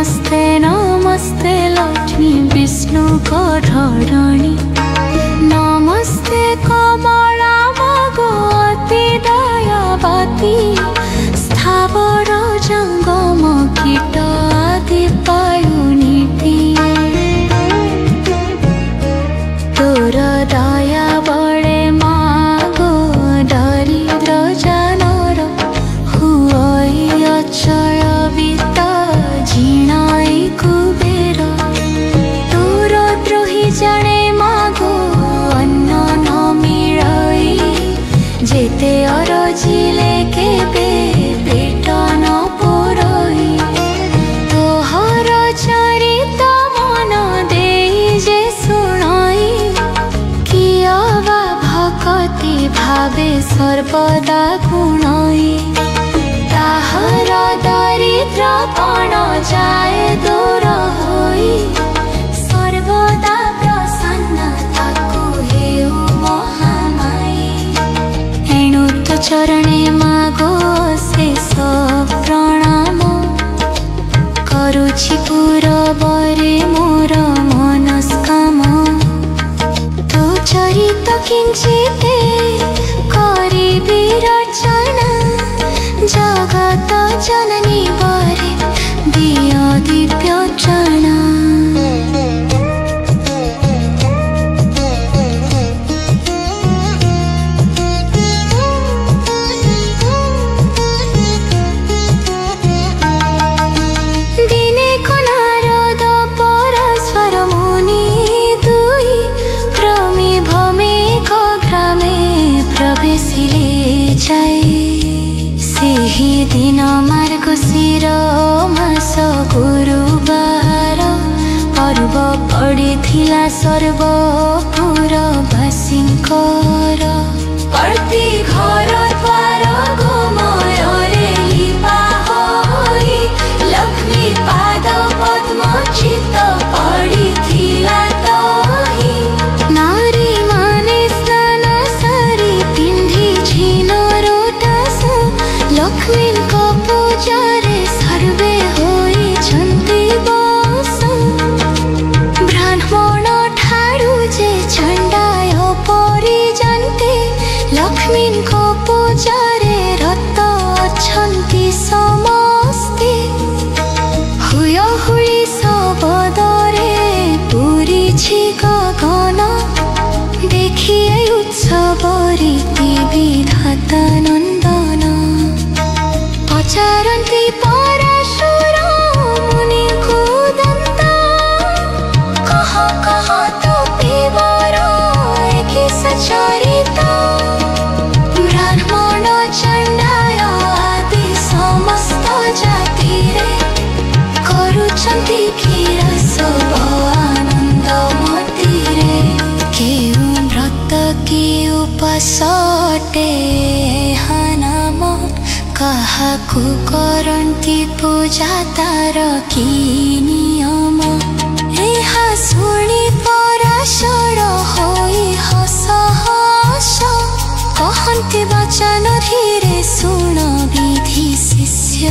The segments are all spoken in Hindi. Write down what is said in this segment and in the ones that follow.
नमस्ते नमस्ते लक्ष्मी विष्णु को ढाणी नमस्ते कमला भगवती दयावती स्थावर जंगम कीट आदि पायुनीति तोर दया बड़े मागो दरिद्र जानर हुई अचय विता झिणाई कुबेर तोर द्रोही जड़े मागो अन्न न मिलाई जेते अरजिले केबे पेट न पुरई तोहर चरित मन देई जे सुनाई किया वा भक्ति भावे सर्वदा गुणाई ताहर दरिद्रपण जाए दूर होई सर्वदा प्रसन्न ताकु हेउ महामाई एणु तो चरणे मागो शेष प्रणाम करुछि पूरबरे मोर मनस्काम तो चरित किंचिते करिबि रचना जगत जननी बरे दिय दिव्यचना दिने को नारद परस्पर मुनि दुई क्रमे भमे ग्रामे प्रवेशिले जाए सेही दिन मार्गशीर मास गुरुबार पर्व पड़िथिला सर्वपुरवासींकर प्रति घर द्वार गोमୟରେ लिपा होई लक्ष्मी पाद पद्म चित्त पड़िथिला तहि नारी माने स्नान सारी पिंधि झिनरोटास लक्ष्मी को पूजारे सर्वे होइछन्ति बस ब्राह्मण ठाडू जे चंडाय परिजन्ते लक्ष्मी को पूजारे रत अछन्ति समस्ते हुयहुळी सबदरे पूरिछि गगन देखिए उत्सव रीति विधाता नंदन पचारन्ति पराशुर मुनि कुदन्त कह कह तो पिबर एके सचरित ब्राह्मण चंडाय आदि समस्त जातिरे करुछन्ति क्षीर सब आनंद मतिरे केउ व्रत केउ उपसटे नाम काहाकु करन्ति पूजा तार कि नियम एहा शुणी पराशर होई हस हस कहन्ति वचन धीरे शुण विधि शिष्य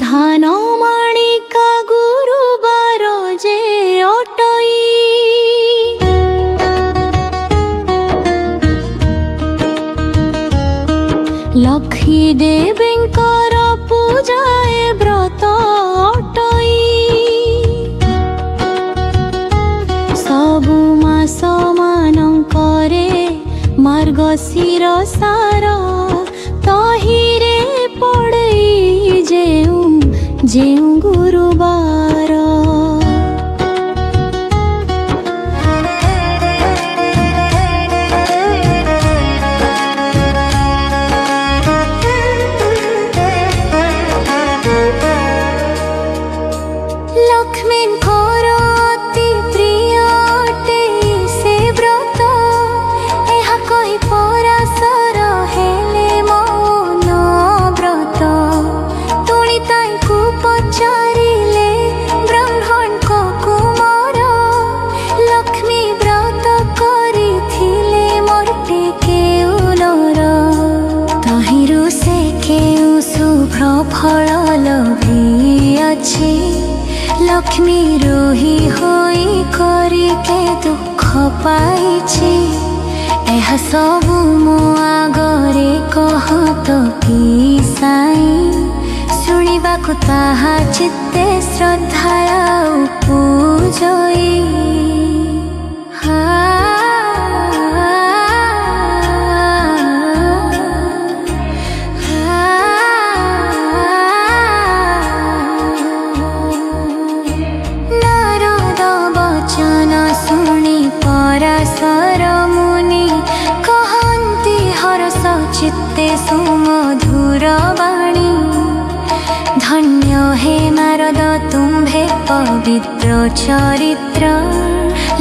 धान माणिका गुरुबार जे अटई लक्ष्मी देवींकर पूजाए व्रत अटई सबु मास मानंकरे मार्गशीर सार तहिरे पड़ई जेउ गुरुबार लक्ष्मी अति प्रिय अटे से व्रत यह कही पराशर हेले मौन व्रत तुणी ताई को पचा लक्ष्मी रोही होई करी के दुख पाइछि एहा सबु मो आगरे कह तो कि साई शुणिबाकु ताहा चित्ते श्रद्धाय पूजई नारद वचन शुणी पराशर मुनि कहन्ति हर्ष चित्ते सुमधुर वाणी धन्य हे नारद तुम्भे पवित्र चरित्र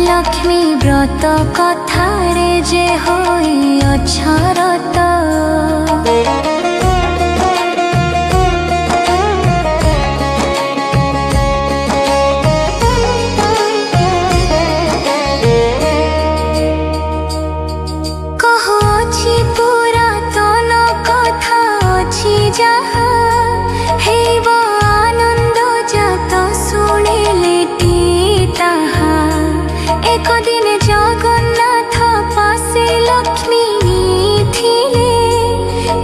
लक्ष्मी व्रत कथारे जे होई अक्षरत कहोछि पुरातन कथा अछि जहा हेब आनंद जात शुणिले ताहा एक दिन जगन्नाथ पासे लक्ष्मी थिले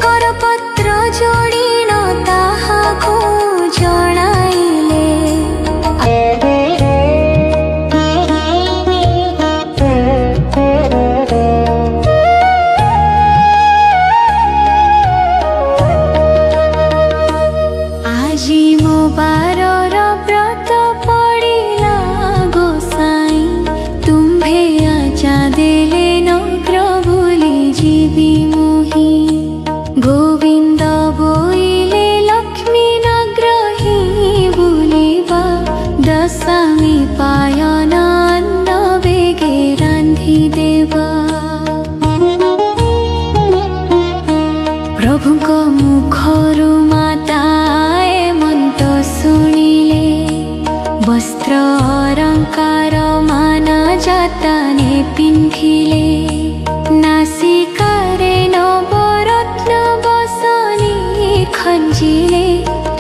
करपत्र जोड़िन ताहाको जणाइले आजी मो बारर व्रत पड़िला गोसाई तुम्भे आजा देले नग्र बोली जीवी मोही गोविंद बोइले लक्ष्मी नग्रही बोलिबा दशमी पायन अन्न बेगे रांधि देवा प्रभुको मुखरु माताए मन्त शुणिले वस्त्र अलंकार मान जतने पिन्धिले नासिकारे नवरत्न बसनी खंजिले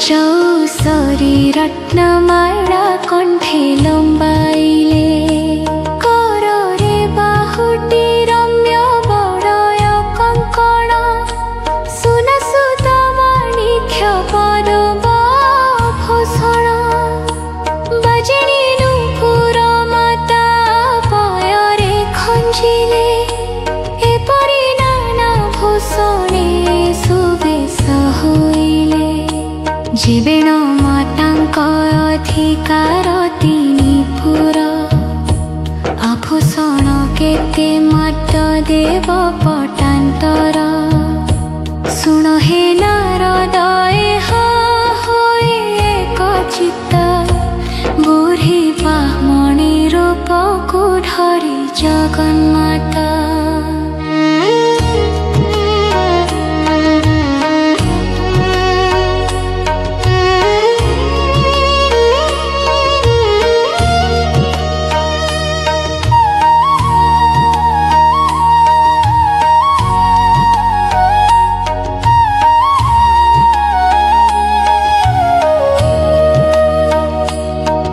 चौसरी रत्नमाला कण्ठे लम्बाइले कररे बाहुटी रम्य बडय कङ्कण सुना सुता माणिक्य पदव भूषण बजिनी नुपुर माता पयरे खंजिले एपरि नाना भूषणे सुबेश होइले जीवेण मातांक अधिकार तिनि पुर आभूषण केते मत देव पटान्तर शुण हे नारद एहा होई एक चित्त बुढ़ी ब्राह्मणी रूप को धरी जगन्माता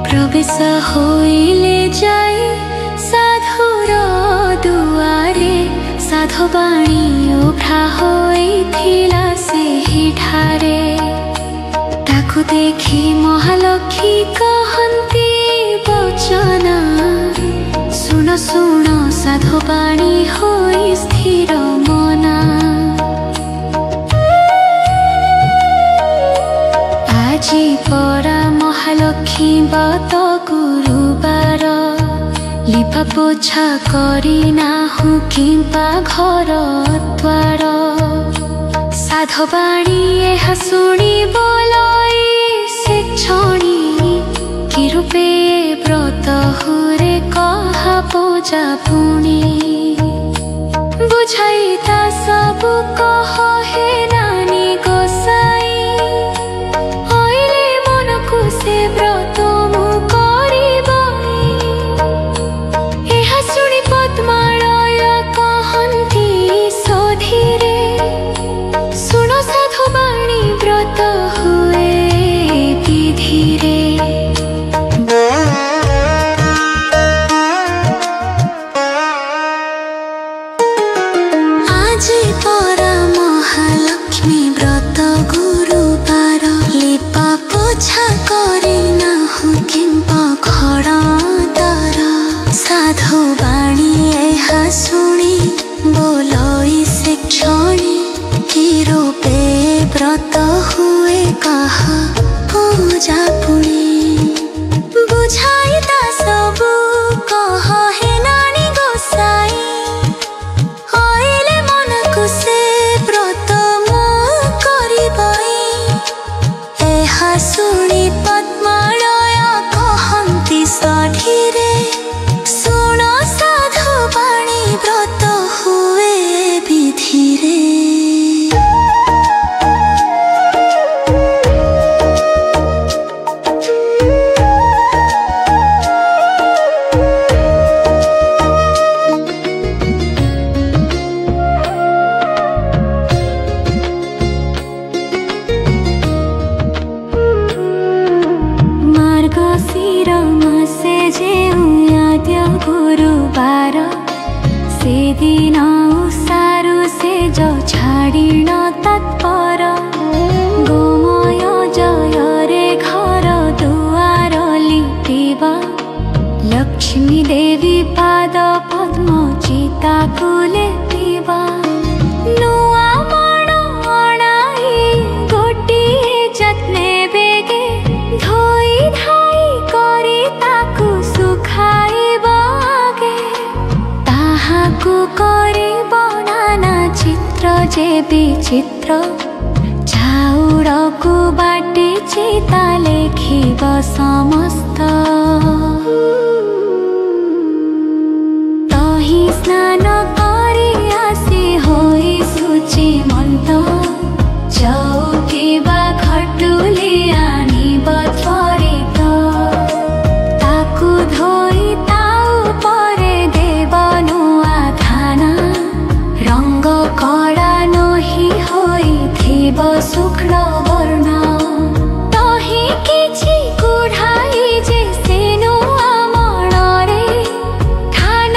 प्रवेश होइले जाई साधुर दुआरे साधुवाणी उभा होइथिला सेहि ठारे ताकु देखि महालक्ष्मी कहन्ति वचन सुन सुन साधुवाणी होई स्थिर मना आजी परा महालक्ष्मी बत गुरुबार लिपा पोछा करी नाहु किंपा घर द्वार साधुवाणी एहा शुणी बोलाई से क्षणी कि रूपे व्रत हुरे कहा पूजा पुणी बुझाई ता सब कह हे नानी गोसाई आइले मनकु से व्रत मु करिबई एहा शुणी पद्मालय कहन्ति सोधिरे सुन साधुवाणी व्रत हुए विधिरे। दिन सारू से जो छाड़िन तत्पर गोमय जय रे घर दुआर लिपिबा लक्ष्मी देवी पाद पद्म चिता कुले पीबा नुआ मण अणाई गोटिए जत्ने बेगे धोई धाई करी ताकू सुखाइबा आगे ताहाकू करिब नाना चित्र जे विचित्र चाउरकू बाटी चिता लेखिब समस्त स्नान करी आसी होई सूची मन्त चौकिबा खटुली आनिब त्वरित ताकू धोई ताऊ परे देव नुआ खाना रंग कड़ा नही होई थिब शुक्ल वर्ण तही किछि कुढ़ाई जे से नुआ मणरे खान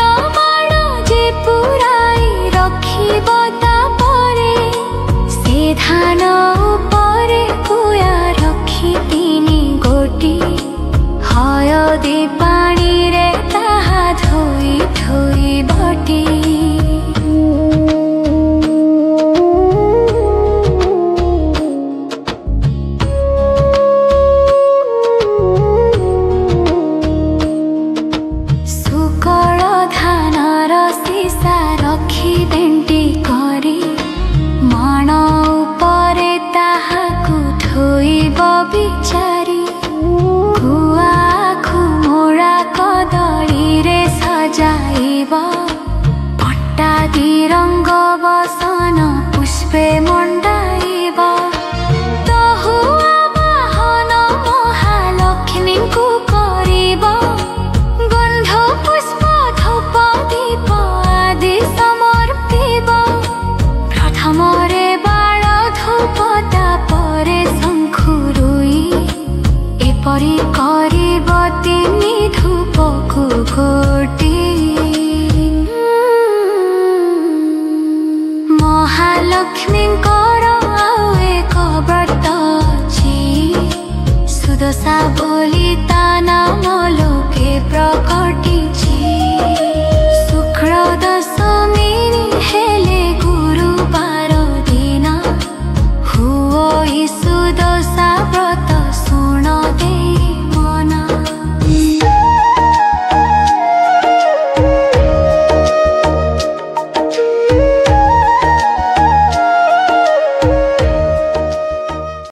धान उपरे कुया रखी तिनी गोटी हयदी पानी रे ताहा धोई धोई बटी सुकल धानर सीसा रखी बेंटी करी मण उपरे ताहाकू धोइब बिचारी गुआ खुमोड़ा कदली रे सजाइब पट्टा दिरंग बसन पुष्पे मंडाइब तहुआ बाहन महालक्ष्मी को